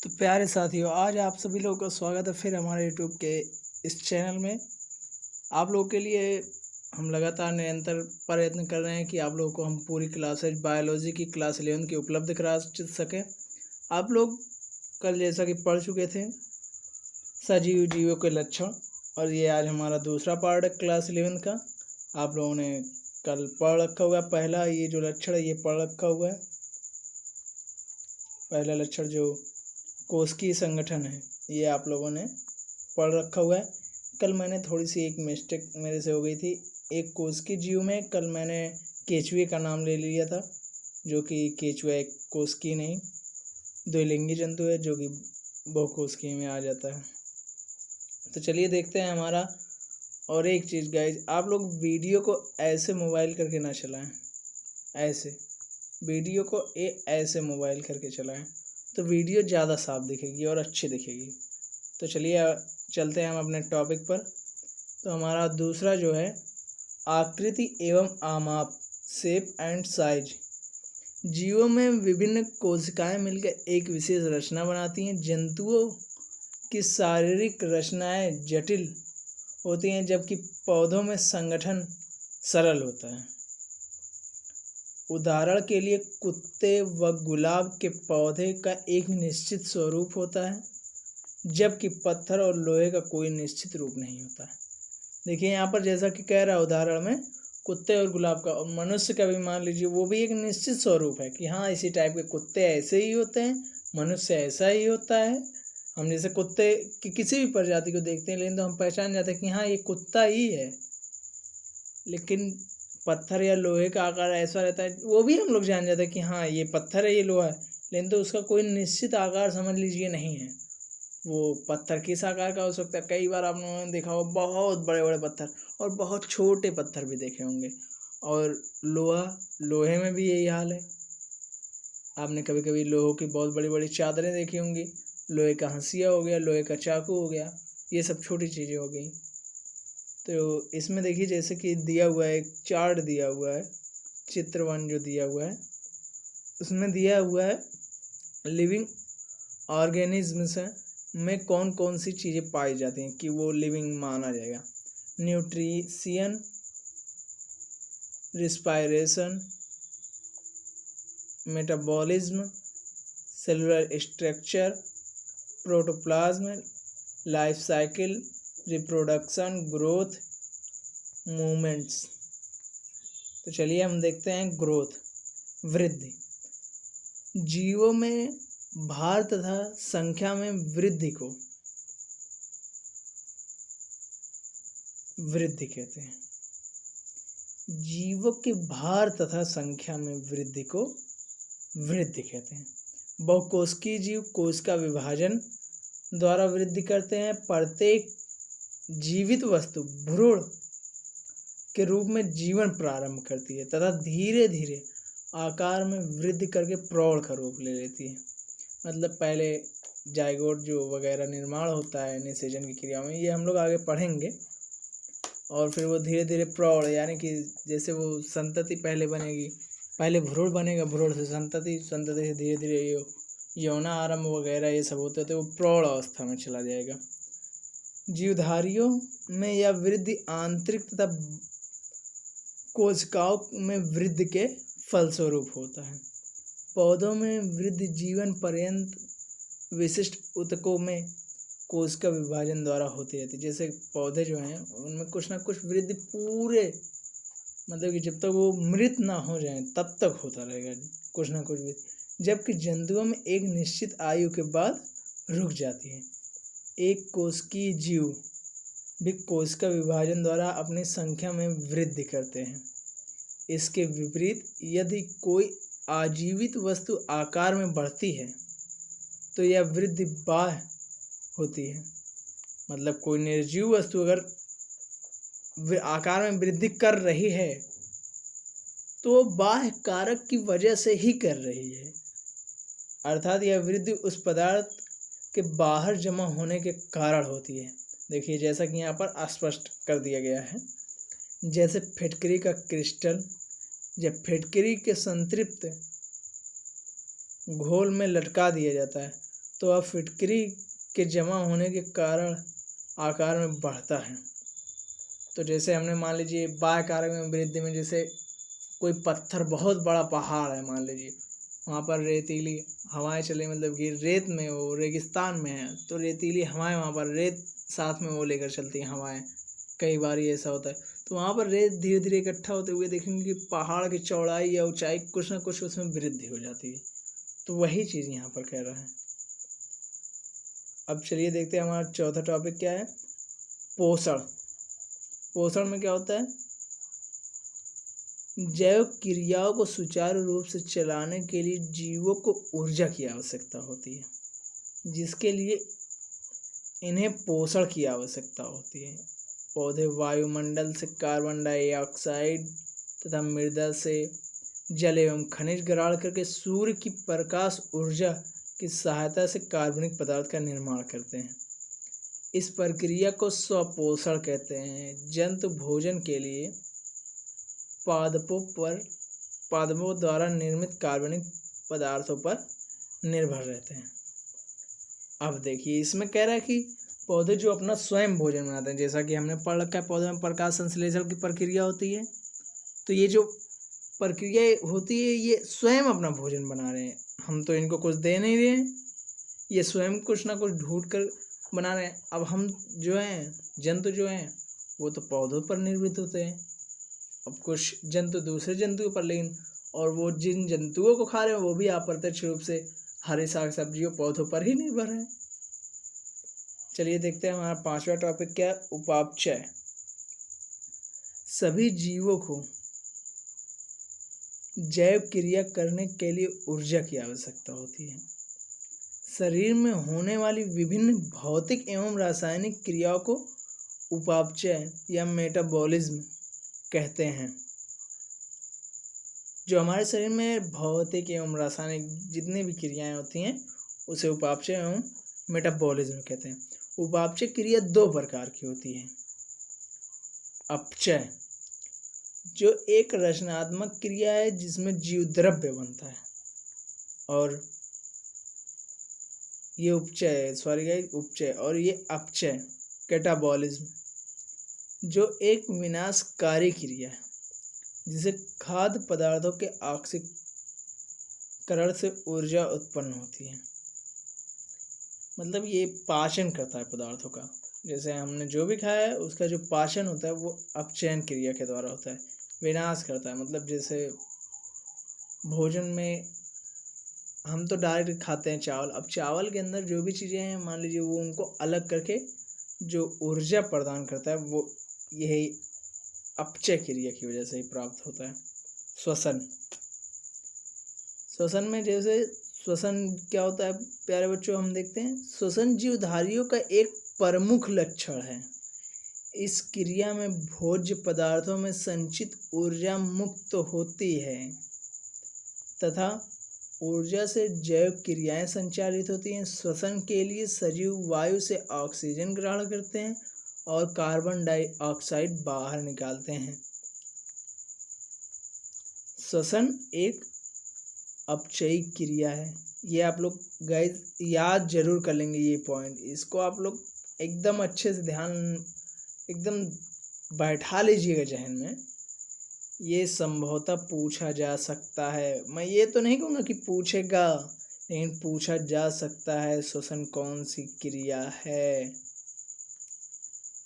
तो प्यारे साथियों, आज आप सभी लोगों का स्वागत है फिर हमारे यूट्यूब के इस चैनल में। आप लोगों के लिए हम लगातार निरंतर प्रयत्न कर रहे हैं कि आप लोगों को हम पूरी क्लासेज बायोलॉजी की क्लास 11 की उपलब्ध करा सकें। आप लोग कल जैसा कि पढ़ चुके थे सजीव जीवों के लक्षण, और ये आज हमारा दूसरा पार्ट है क्लास 11 का। आप लोगों ने कल पढ़ रखा हुआ है, पहला ये जो लक्षण है ये पढ़ रखा हुआ है। पहला लक्षण जो कोशिकीय संगठन है ये आप लोगों ने पढ़ रखा हुआ है। कल मैंने थोड़ी सी एक मिस्टेक मेरे से हो गई थी। एक कोशिकीय जीव में कल मैंने केचुए का नाम ले लिया था, जो कि केचुआ एक कोशिकीय नहीं द्विलिंगी जंतु है, जो कि बहुकोशिकीय में आ जाता है। तो चलिए देखते हैं हमारा। और एक चीज़ गाइज, आप लोग वीडियो को ऐसे मोबाइल करके ना चलाएं, ऐसे वीडियो को ऐसे मोबाइल करके चलाएं तो वीडियो ज़्यादा साफ दिखेगी और अच्छी दिखेगी। तो चलिए चलते हैं हम अपने टॉपिक पर। तो हमारा दूसरा जो है आकृति एवं आमाप, शेप एंड साइज। जीवों में विभिन्न कोशिकाएं मिलकर एक विशेष रचना बनाती हैं। जंतुओं की शारीरिक रचनाएं जटिल होती हैं, जबकि पौधों में संगठन सरल होता है। उदाहरण के लिए कुत्ते व गुलाब के पौधे का एक निश्चित स्वरूप होता है, जबकि पत्थर और लोहे का कोई निश्चित रूप नहीं होता है। देखिए यहाँ पर जैसा कि कह रहा है उदाहरण में कुत्ते और गुलाब का, और मनुष्य का भी मान लीजिए वो भी एक निश्चित स्वरूप है कि हाँ इसी टाइप के कुत्ते ऐसे ही होते हैं, मनुष्य ऐसा ही होता है। हम जैसे कुत्ते की किसी भी प्रजाति को देखते हैं लेकिन तो हम पहचान जाते हैं कि हाँ ये कुत्ता ही है। लेकिन पत्थर या लोहे का आकार ऐसा रहता है, वो भी हम लोग जान जाते हैं कि हाँ ये पत्थर है ये लोहा है, लेकिन तो उसका कोई निश्चित आकार समझ लीजिए नहीं है। वो पत्थर किस आकार का हो सकता है, कई बार आप लोगों ने देखा होगा बहुत बड़े बड़े पत्थर और बहुत छोटे पत्थर भी देखे होंगे। और लोहे में भी यही हाल है। आपने कभी कभी लोहों की बहुत बड़ी बड़ी चादरें देखी होंगी, लोहे का हंसिया हो गया, लोहे का चाकू हो गया, ये सब छोटी चीज़ें हो गई। तो इसमें देखिए जैसे कि दिया हुआ है, एक चार्ट दिया हुआ है, चित्र 1 जो दिया हुआ है उसमें दिया हुआ है लिविंग ऑर्गेनिज्म्स में कौन कौन सी चीज़ें पाई जाती हैं कि वो लिविंग माना जाएगा। Nutrition, respiration, metabolism, cellular structure, protoplasm, life cycle, reproduction, growth, movements. तो चलिए हम देखते हैं ग्रोथ, वृद्धि। जीवों में भार तथा संख्या में वृद्धि को वृद्धि कहते हैं। जीवों के भार तथा संख्या में वृद्धि को वृद्धि कहते हैं। बहुकोशिकीय जीव कोशिका विभाजन द्वारा वृद्धि करते हैं। प्रत्येक जीवित वस्तु भ्रूण के रूप में जीवन प्रारंभ करती है तथा धीरे धीरे आकार में वृद्धि करके प्रौढ़ का रूप ले लेती है। मतलब पहले जाइगोट जो वगैरह निर्माण होता है निषेचन की क्रिया में, ये हम लोग आगे पढ़ेंगे। और फिर वो धीरे धीरे प्रौढ़, यानी कि जैसे वो संतति पहले बनेगी, पहले भ्रूण बनेगा, भ्रूण से संतति, संतति से धीरे धीरे यौना आरंभ वगैरह ये सब होते वो प्रौढ़ अवस्था में चला जाएगा। जीवधारियों में यह वृद्धि आंतरिक तथा कोशिकाओं में वृद्धि के फलस्वरूप होता है। पौधों में वृद्धि जीवन पर्यंत विशिष्ट ऊतकों में कोशिका विभाजन द्वारा होती रहती है। जैसे पौधे जो हैं उनमें कुछ ना कुछ वृद्धि पूरे, मतलब कि जब तक वो मृत ना हो जाए तब तक होता रहेगा कुछ ना कुछ वृद्धि। जबकि जंतुओं में एक निश्चित आयु के बाद रुक जाती है। एक कोशिकीय जीव भी कोशिका विभाजन द्वारा अपनी संख्या में वृद्धि करते हैं। इसके विपरीत यदि कोई आजीवित वस्तु आकार में बढ़ती है तो यह वृद्धि बाह्य होती है। मतलब कोई निर्जीव वस्तु अगर आकार में वृद्धि कर रही है तो बाह्य कारक की वजह से ही कर रही है, अर्थात यह वृद्धि उस पदार्थ के बाहर जमा होने के कारण होती है। देखिए जैसा कि यहाँ पर स्पष्ट कर दिया गया है, जैसे फिटकरी का क्रिस्टल जब फिटकरी के संतृप्त घोल में लटका दिया जाता है तो वह फिटकरी के जमा होने के कारण आकार में बढ़ता है। तो जैसे हमने मान लीजिए बाह्य कारक में वृद्धि में, जैसे कोई पत्थर बहुत बड़ा पहाड़ है मान लीजिए, वहाँ पर रेतीली हवाएं चले, मतलब कि रेत में वो रेगिस्तान में है तो रेतीली हवाएं वहाँ पर रेत साथ में वो लेकर चलती हैं हवाएं, कई बार ये ऐसा होता है। तो वहाँ पर रेत धीरे धीरे इकट्ठा होते हुए देखेंगे कि पहाड़ की चौड़ाई या ऊंचाई कुछ ना कुछ उसमें वृद्धि हो जाती है। तो वही चीज़ यहाँ पर कह रहा है। अब चलिए देखते हैं हमारा चौथा टॉपिक क्या है, पोषण। पोषण में क्या होता है, जैव क्रियाओं को सुचारू रूप से चलाने के लिए जीवों को ऊर्जा की आवश्यकता होती है, जिसके लिए इन्हें पोषण की आवश्यकता होती है। पौधे वायुमंडल से कार्बन डाइऑक्साइड तथा मृदा से जल एवं खनिज ग्रहण करके सूर्य की प्रकाश ऊर्जा की सहायता से कार्बनिक पदार्थ का निर्माण करते हैं। इस प्रक्रिया को स्वपोषण कहते हैं। जंतु भोजन के लिए पादपों द्वारा निर्मित कार्बनिक पदार्थों पर निर्भर रहते हैं। अब देखिए इसमें कह रहा है कि पौधे जो अपना स्वयं भोजन बनाते हैं, जैसा कि हमने पढ़ रखा है पौधे में प्रकाश संश्लेषण की प्रक्रिया होती है, तो ये जो प्रक्रिया होती है ये स्वयं अपना भोजन बना रहे हैं, हम तो इनको कुछ दे नहीं रहे हैं, ये स्वयं कुछ ना कुछ ढूंढ कर बना रहे हैं। अब हम जो हैं जंतु जो हैं वो तो पौधों पर निर्भर होते हैं, अब कुछ जंतु दूसरे जंतुओं पर, लेकिन और वो जिन जंतुओं को खा रहे हैं वो भी अप्रत्यक्ष रूप से हरे साग सब्जियों पौधों पर ही निर्भर है। चलिए देखते हैं हमारा पांचवा टॉपिक क्या है, उपापचय। सभी जीवों को जैव क्रिया करने के लिए ऊर्जा की आवश्यकता होती है। शरीर में होने वाली विभिन्न भौतिक एवं रासायनिक क्रियाओं को उपापचय या मेटाबॉलिज्म कहते हैं। जो हमारे शरीर में भौतिक एवं रासायनिक जितनी भी क्रियाएं होती हैं उसे उपापचय एवं मेटाबॉलिज्म कहते हैं। उपापचय क्रिया दो प्रकार की होती है। अपचय जो एक रचनात्मक क्रिया है जिसमें जीव द्रव्य बनता है, और ये उपचय और ये अपचय कैटाबॉलिज्म जो एक विनाशकारी क्रिया है जिसे खाद्य पदार्थों के ऑक्सीकरण से ऊर्जा उत्पन्न होती है। मतलब ये पाचन करता है पदार्थों का, जैसे हमने जो भी खाया है उसका जो पाचन होता है वो अपचयन क्रिया के द्वारा होता है। विनाश करता है मतलब जैसे भोजन में हम तो डायरेक्ट खाते हैं चावल, अब चावल के अंदर जो भी चीज़ें हैं मान लीजिए वो उनको अलग करके जो ऊर्जा प्रदान करता है वो यही अपचय क्रिया की वजह से ही प्राप्त होता है। श्वसन में जैसे श्वसन क्या होता है प्यारे बच्चों, हम देखते हैं श्वसन जीवधारियों का एक प्रमुख लक्षण है। इस क्रिया में भोज्य पदार्थों में संचित ऊर्जा मुक्त होती है तथा ऊर्जा से जैव क्रियाएं संचालित होती हैं। श्वसन के लिए सजीव वायु से ऑक्सीजन ग्रहण करते हैं और कार्बन डाइऑक्साइड बाहर निकालते हैं। श्वसन एक अपचयी क्रिया है। ये आप लोग गाइस याद जरूर कर लेंगे, ये पॉइंट इसको आप लोग एकदम अच्छे से ध्यान एकदम बैठा लीजिएगा जहन में। ये संभवतः पूछा जा सकता है, मैं ये तो नहीं कहूँगा कि पूछेगा, लेकिन पूछा जा सकता है श्वसन कौन सी क्रिया है।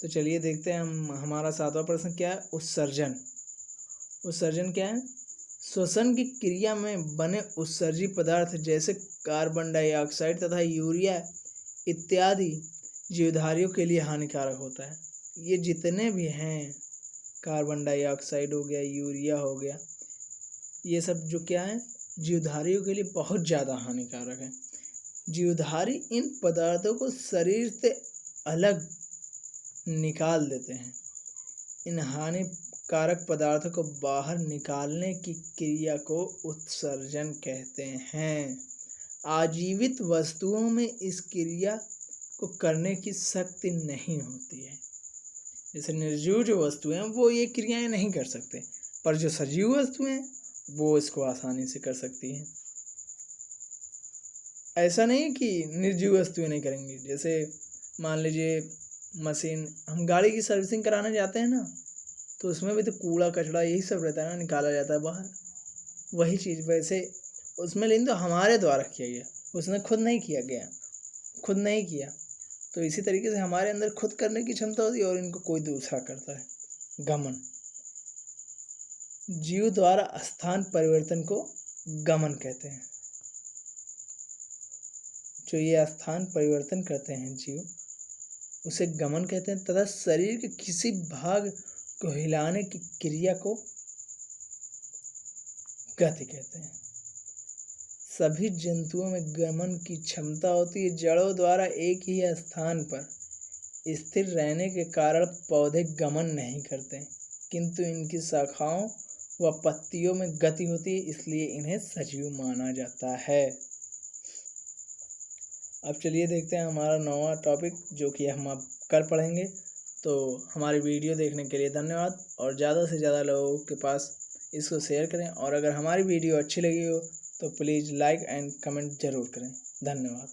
तो चलिए देखते हैं हम हमारा सातवां प्रश्न क्या है, उत्सर्जन। उत्सर्जन क्या है? श्वसन की क्रिया में बने उत्सर्जी पदार्थ जैसे कार्बन डाइऑक्साइड तथा यूरिया इत्यादि जीवधारियों के लिए हानिकारक होता है। ये जितने भी हैं, कार्बन डाइऑक्साइड हो गया, यूरिया हो गया, ये सब जो क्या है जीवधारियों के लिए बहुत ज़्यादा हानिकारक है। जीवधारी इन पदार्थों को शरीर से अलग निकाल देते हैं। इन हानिकारक पदार्थों को बाहर निकालने की क्रिया को उत्सर्जन कहते हैं। आजीवित वस्तुओं में इस क्रिया को करने की शक्ति नहीं होती है। जैसे निर्जीव जो वस्तुएं हैं वो ये क्रियाएं नहीं कर सकते, पर जो सजीव वस्तुएं हैं वो इसको आसानी से कर सकती हैं। ऐसा नहीं है कि निर्जीव वस्तुएं नहीं करेंगी। जैसे मान लीजिए मशीन, हम गाड़ी की सर्विसिंग कराने जाते हैं ना, तो उसमें भी तो कूड़ा कचरा यही सब रहता है ना, निकाला जाता है बाहर। वही चीज़ वैसे उसमें, लेकिन तो हमारे द्वारा किया गया, उसने खुद नहीं किया गया, खुद नहीं किया। तो इसी तरीके से हमारे अंदर खुद करने की क्षमता होती है और इनको कोई दूसरा करता है। गमन, जीव द्वारा स्थान परिवर्तन को गमन कहते हैं। जो ये स्थान परिवर्तन करते हैं जीव, उसे गमन कहते हैं। तथा शरीर के किसी भाग को हिलाने की क्रिया को गति कहते हैं। सभी जंतुओं में गमन की क्षमता होती है। जड़ों द्वारा एक ही स्थान पर स्थिर रहने के कारण पौधे गमन नहीं करते, किंतु इनकी शाखाओं व पत्तियों में गति होती है, इसलिए इन्हें सजीव माना जाता है। अब चलिए देखते हैं हमारा 9वां टॉपिक, जो कि हम अब कल पढ़ेंगे। तो हमारी वीडियो देखने के लिए धन्यवाद, और ज़्यादा से ज़्यादा लोगों के पास इसको शेयर करें, और अगर हमारी वीडियो अच्छी लगी हो तो प्लीज़ लाइक एंड कमेंट ज़रूर करें। धन्यवाद।